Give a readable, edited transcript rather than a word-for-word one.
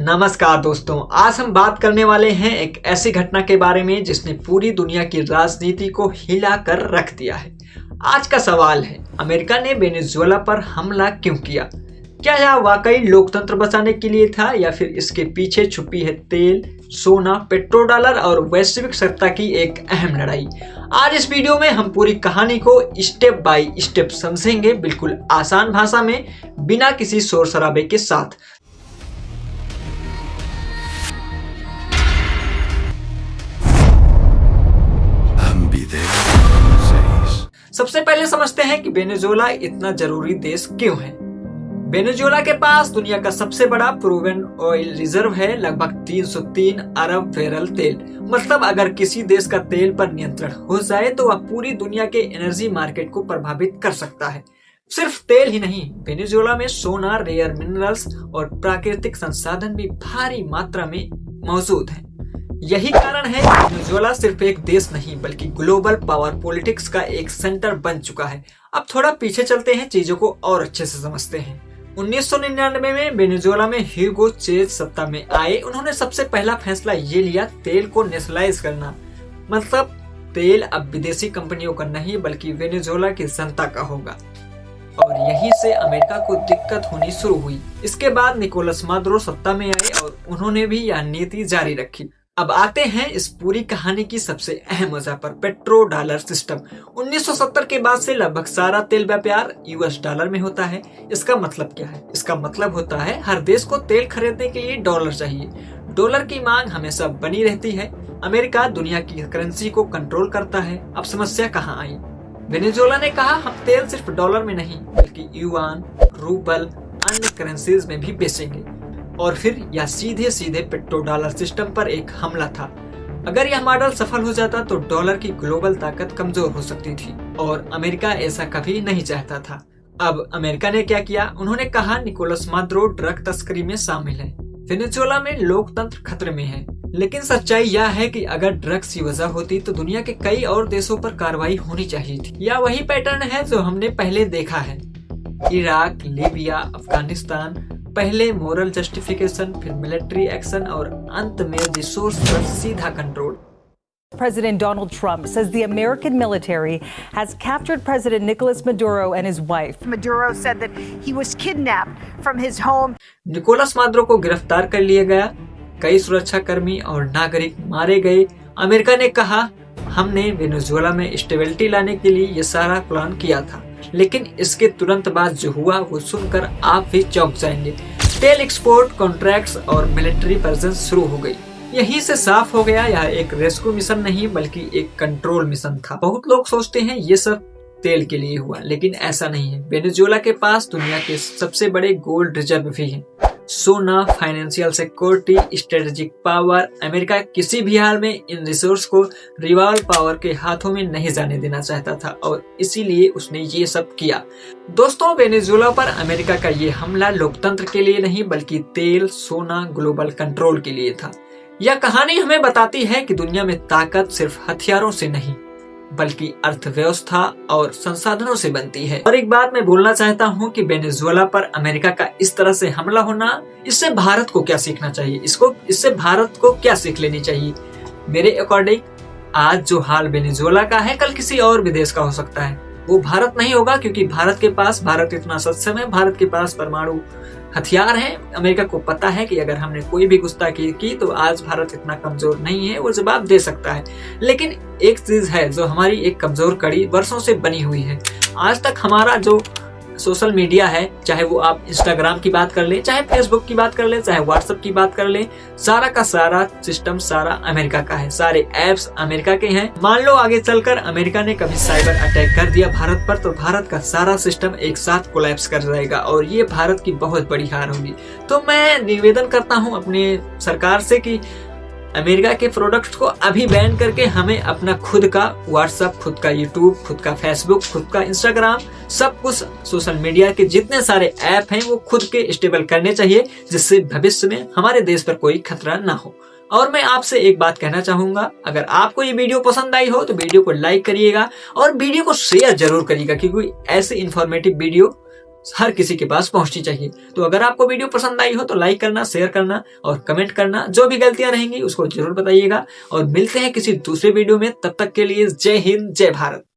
नमस्कार दोस्तों, आज हम बात करने वाले हैं एक ऐसी घटना के बारे में जिसने पूरी दुनिया की राजनीति को हिला कर रख दिया है। आज का सवाल है, अमेरिका ने वेनेजुएला पर हमला क्यों किया? क्या यह वाकई लोकतंत्र बचाने के लिए था या फिर इसके पीछे छुपी है तेल, सोना, पेट्रोडॉलर और वैश्विक सत्ता की एक अहम लड़ाई? आज इस वीडियो में हम पूरी कहानी को स्टेप बाय स्टेप समझेंगे, बिल्कुल आसान भाषा में, बिना किसी शोर शराबे के साथ। सबसे पहले समझते हैं कि वेनेजुएला इतना जरूरी देश क्यों है। वेनेजुएला के पास दुनिया का सबसे बड़ा प्रूवन ऑयल रिजर्व है, लगभग 303 अरब बैरल तेल। मतलब अगर किसी देश का तेल पर नियंत्रण हो जाए तो वह पूरी दुनिया के एनर्जी मार्केट को प्रभावित कर सकता है। सिर्फ तेल ही नहीं, वेनेजुएला में सोना, रेयर मिनरल्स और प्राकृतिक संसाधन भी भारी मात्रा में मौजूद है। यही कारण है कि वेनेजुएला सिर्फ एक देश नहीं बल्कि ग्लोबल पावर पॉलिटिक्स का एक सेंटर बन चुका है। अब थोड़ा पीछे चलते हैं, चीजों को और अच्छे से समझते हैं। 1999 में वेनेजुएला में ह्यूगो चेज सत्ता में आए। उन्होंने सबसे पहला फैसला ये लिया, तेल को नेशनलाइज करना। मतलब तेल अब विदेशी कंपनियों का नहीं बल्कि वेनेजुएला की जनता का होगा। और यहीं से अमेरिका को दिक्कत होनी शुरू हुई। इसके बाद निकोलस मादुरो सत्ता में आए और उन्होंने भी यह नीति जारी रखी। अब आते हैं इस पूरी कहानी की सबसे अहम वजह पर, पेट्रो डॉलर सिस्टम। 1970 के बाद से लगभग सारा तेल व्यापार यूएस डॉलर में होता है। इसका मतलब क्या है? इसका मतलब होता है हर देश को तेल खरीदने के लिए डॉलर चाहिए। डॉलर की मांग हमेशा बनी रहती है। अमेरिका दुनिया की करेंसी को कंट्रोल करता है। अब समस्या कहाँ आई? वेनेजुएला ने कहा हम तेल सिर्फ डॉलर में नहीं बल्कि युआन, रूबल, अन्य करेंसीज में भी बेचेंगे। और फिर यह सीधे सीधे पेट्रो डॉलर सिस्टम पर एक हमला था। अगर यह मॉडल सफल हो जाता तो डॉलर की ग्लोबल ताकत कमजोर हो सकती थी और अमेरिका ऐसा कभी नहीं चाहता था। अब अमेरिका ने क्या किया? उन्होंने कहा निकोलस मादुरो ड्रग तस्करी में शामिल है। वेनेजुएला में लोकतंत्र खतरे में है। लेकिन सच्चाई यह है कि अगर ड्रग्स की वजह होती तो दुनिया के कई और देशों पर कार्रवाई होनी चाहिए थी। यह वही पैटर्न है जो हमने पहले देखा है। इराक, लीबिया, अफगानिस्तान, पहले मोरल जस्टिफिकेशन, फिर मिलिट्री एक्शन और अंत में रिसोर्स पर सीधा control. President Donald Trump says the American military has captured President Nicolas Maduro and his wife. Maduro said that he was kidnapped from his home. Nicolas Maduro को गिरफ्तार कर लिया गया। कई सुरक्षा कर्मी और नागरिक मारे गए। अमेरिका ने कहा हमने वेनेजुएला में स्टेबिलिटी लाने के लिए ये सारा प्लान किया था। लेकिन इसके तुरंत बाद जो हुआ वो सुनकर आप भी चौंक जाएंगे। तेल एक्सपोर्ट कॉन्ट्रैक्ट्स और मिलिट्री प्रेजेंस शुरू हो गई। यहीं से साफ हो गया यह एक रेस्क्यू मिशन नहीं बल्कि एक कंट्रोल मिशन था। बहुत लोग सोचते हैं ये सब तेल के लिए हुआ, लेकिन ऐसा नहीं है। वेनेजुएला के पास दुनिया के सबसे बड़े गोल्ड रिजर्व भी हैं। सोना, financial security, strategic power. America किसी भी हाल में इन रिसोर्स को रिवाल पावर के हाथों में नहीं जाने देना चाहता था और इसीलिए उसने ये सब किया। दोस्तों, वेनेजुएला पर अमेरिका का ये हमला लोकतंत्र के लिए नहीं बल्कि तेल, सोना, ग्लोबल कंट्रोल के लिए था। यह कहानी हमें बताती है कि दुनिया में ताकत सिर्फ हथियारों से नहीं बल्कि अर्थव्यवस्था और संसाधनों से बनती है। और एक बात मैं बोलना चाहता हूँ कि वेनेजुएला पर अमेरिका का इस तरह से हमला होना, इससे भारत को क्या सीखना चाहिए? इससे भारत को क्या सीख लेनी चाहिए? मेरे अकॉर्डिंग आज जो हाल वेनेजुएला का है कल किसी और भी देश का हो सकता है। वो भारत नहीं होगा क्योंकि भारत इतना सक्षम है। भारत के पास परमाणु हथियार है। अमेरिका को पता है कि अगर हमने कोई भी गुस्ताखी की तो आज भारत इतना कमजोर नहीं है, वो जवाब दे सकता है। लेकिन एक चीज है जो हमारी एक कमजोर कड़ी वर्षों से बनी हुई है। आज तक हमारा जो सोशल मीडिया है, चाहे वो आप इंस्टाग्राम की बात कर ले, चाहे फेसबुक की बात कर ले, चाहे व्हाट्सएप की बात कर ले, सारा का सारा सिस्टम सारा अमेरिका का है। सारे एप्स अमेरिका के हैं। मान लो आगे चलकर अमेरिका ने कभी साइबर अटैक कर दिया भारत पर तो भारत का सारा सिस्टम एक साथ कोलैप्स कर जाएगा और ये भारत की बहुत बड़ी हार होगी। तो मैं निवेदन करता हूँ अपने सरकार से कि अमेरिका के प्रोडक्ट्स को अभी बैन करके हमें अपना खुद का व्हाट्सएप, खुद का यूट्यूब, खुद का फेसबुक, खुद का इंस्टाग्राम, सब कुछ सोशल मीडिया के जितने सारे ऐप हैं वो खुद के स्टेबल करने चाहिए, जिससे भविष्य में हमारे देश पर कोई खतरा ना हो। और मैं आपसे एक बात कहना चाहूंगा, अगर आपको ये वीडियो पसंद आई हो तो वीडियो को लाइक करिएगा और वीडियो को शेयर जरूर करिएगा, क्योंकि ऐसे इंफॉर्मेटिव वीडियो हर किसी के पास पहुंचनी चाहिए। तो अगर आपको वीडियो पसंद आई हो तो लाइक करना, शेयर करना और कमेंट करना। जो भी गलतियां रहेंगी उसको जरूर बताइएगा और मिलते हैं किसी दूसरे वीडियो में। तब तक के लिए जय हिंद, जय भारत।